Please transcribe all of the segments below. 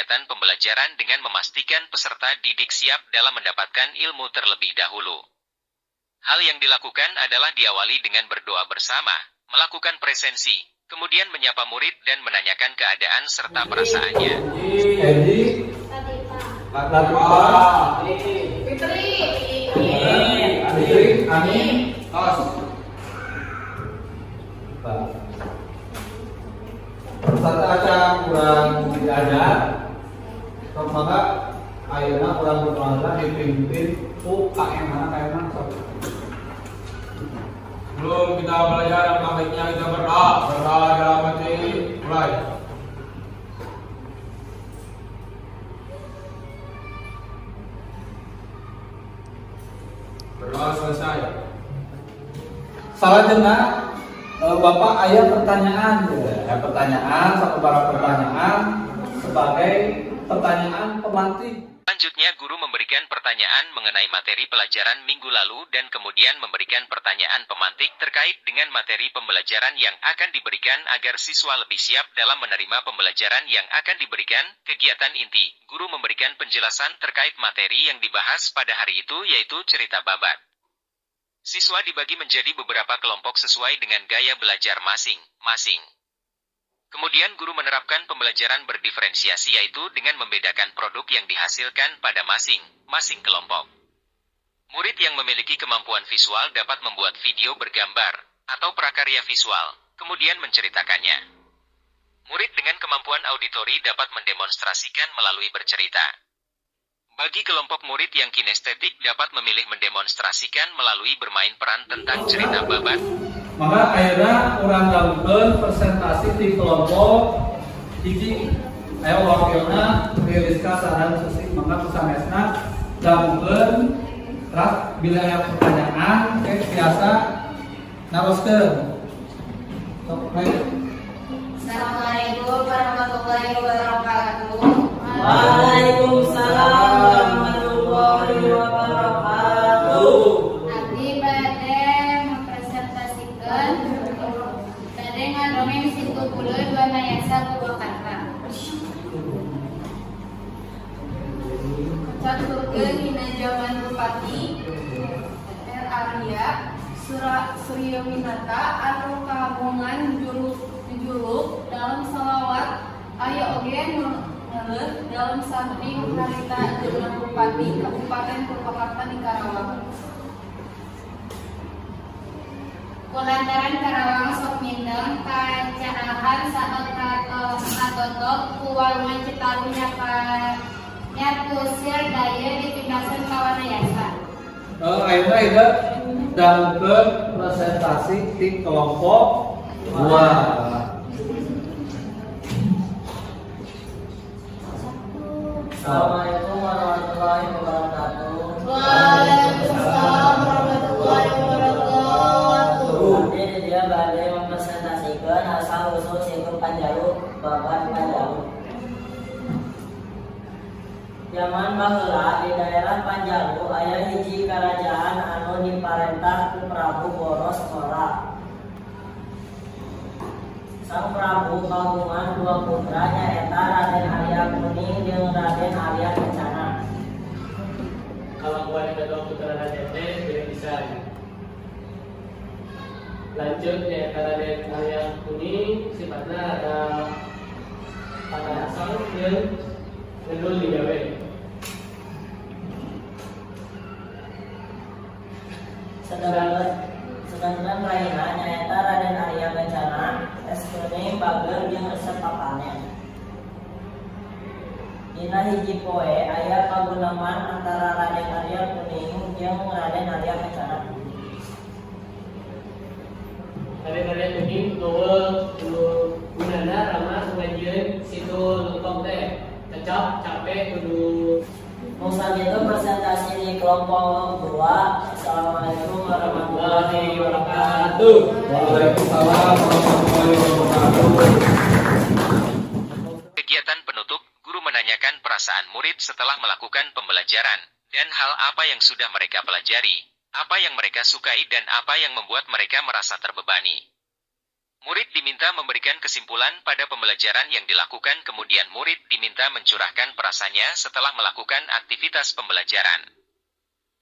kegiatan pembelajaran dengan memastikan peserta didik siap dalam mendapatkan ilmu terlebih dahulu. Hal yang dilakukan adalah diawali dengan berdoa bersama, melakukan presensi, kemudian menyapa murid dan menanyakan keadaan serta perasaannya. Edi, Latifah, Fitri, Ani, peserta acara kurang tidak ada, maka ayeuna kurang berkenalan dipimpin ku KM mana KM mana sok. Sebelum kita belajar, baiknya kita berdoa dalam hati. Mulai. Berdoa selesai. Selanjutnya Bapak ayah pertanyaan, pertanyaan satu barang pertanyaan sebagai pertanyaan pemantik. Selanjutnya guru memberikan pertanyaan mengenai materi pelajaran minggu lalu dan kemudian memberikan pertanyaan pemantik terkait dengan materi pembelajaran yang akan diberikan agar siswa lebih siap dalam menerima pembelajaran yang akan diberikan. Kegiatan inti, guru memberikan penjelasan terkait materi yang dibahas pada hari itu yaitu cerita babat. Siswa dibagi menjadi beberapa kelompok sesuai dengan gaya belajar masing-masing. Kemudian guru menerapkan pembelajaran berdiferensiasi yaitu dengan membedakan produk yang dihasilkan pada masing-masing kelompok. Murid yang memiliki kemampuan visual dapat membuat video bergambar atau prakarya visual, kemudian menceritakannya. Murid dengan kemampuan auditori dapat mendemonstrasikan melalui bercerita. Bagi kelompok murid yang kinestetik dapat memilih mendemonstrasikan melalui bermain peran tentang cerita babat. Maka akhirnya orang gabungkan presentasi di kelompok hiji. Ayo wakilnya Rizka Saran Susi, maka pesanesna gabungkan ras bila ada pertanyaan biasa naroskeun. Assalamualaikum warahmatullahi wabarakatuh. Waalaikumsalam warahmatullahi wabarakatuh. Abdi bade mempresentasikan bade ngadongeng situ buleun dua nayasa Purwakarta. Caturkeun dina zaman Bupati R. Arya Suryo Winata anu kagungan juluk dalam salawat aya oge ngeuleuh dalam samping harita jeung Bupati Kabupaten Purwakarta di Karawang. Kulantaran Karawang sok mindeng kacarahan saat katotok ku walungan Citarum nyatusir daya dipindahkeun ka Wanayasa. Akhirnya itu gabungkan presentasi di kelompok 2. Assalamualaikum warahmatullahi wabarakatuh. Waalaikumsalam warahmatullahi wabarakatuh. Abdi dia bade mempresentasikan asal usul situ Panjalu, babat Panjalu. Zaman baheula di daerah Panjalu aya hiji kerajaan anu diparentah ku Prabu Boros Ngora. Sang Prabu kagungan dua putra nyaeta Raden Arya Kuning jeung Raden Arya Kencana. Kalau gua ada dua putra Raden teh tidak bisa. Lanjut ya Raden Arya Kuning sifatnya ada pada asal yang gendul digawe. Sedangkan lainnya nyaeta Raden Arya Kencana, es kuning bager jeung resep papannya. Dina hiji poe aya paguneman antara Raden Arya Kuning jeung Raden Arya Kencana. Raden Arya Kuning eueuh gunana rama ngajieun situ lengkong teh. Cecap capek kudu Musa itu presentasi di kelompok 2. Assalamualaikum warahmatullahi wabarakatuh. Waalaikumsalam warahmatullahi wabarakatuh. Kegiatan penutup, guru menanyakan perasaan murid setelah melakukan pembelajaran, dan hal apa yang sudah mereka pelajari, apa yang mereka sukai dan apa yang membuat mereka merasa terbebani. Murid diminta memberikan kesimpulan pada pembelajaran yang dilakukan, kemudian murid diminta mencurahkan perasaannya setelah melakukan aktivitas pembelajaran.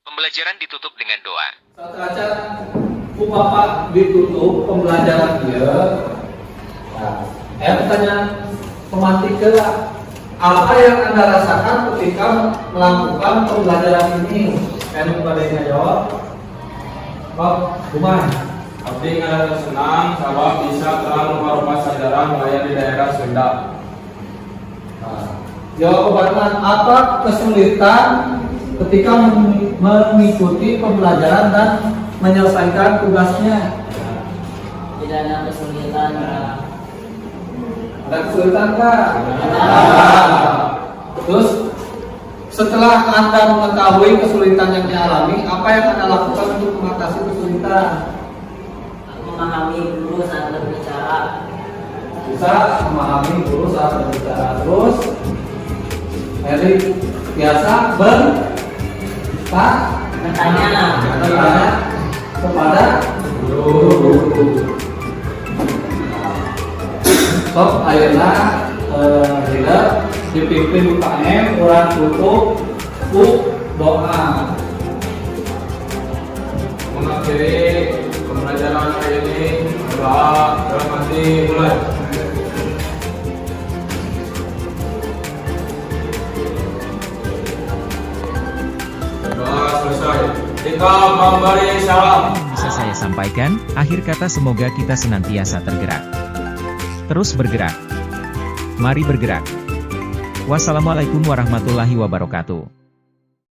Pembelajaran ditutup dengan doa. Saat ku bapak ditutup pembelajaran dia. Nah, pertanyaan pemantik lah. Apa yang Anda rasakan ketika melakukan pembelajaran ini? Kamu pada yang jawab. Kumah. Abdi ngarasa senang sabab bisa telah memperoleh sajaran wilayah di daerah Sunda. Jawaban apa kesulitan ketika mengikuti pembelajaran dan menyelesaikan tugasnya? Tidak ada kesulitan. Ada kesulitan nggak? Terus setelah Anda mengetahui kesulitan yang dialami, apa yang Anda lakukan untuk mengatasi kesulitan? Memahami guru saat berbicara. Bisa memahami guru saat berbicara. Terus biasa Bertanya kepada guru. Sok ayeuna tidak dipimpin UKM urang tutup ku doa. Mengakhiri pembelajaran hari ini, doa dalam hati mulai. Doa selesai. Kita memberi salam. Bisa saya sampaikan, akhir kata semoga kita senantiasa tergerak. Terus bergerak. Mari bergerak. Wassalamualaikum warahmatullahi wabarakatuh.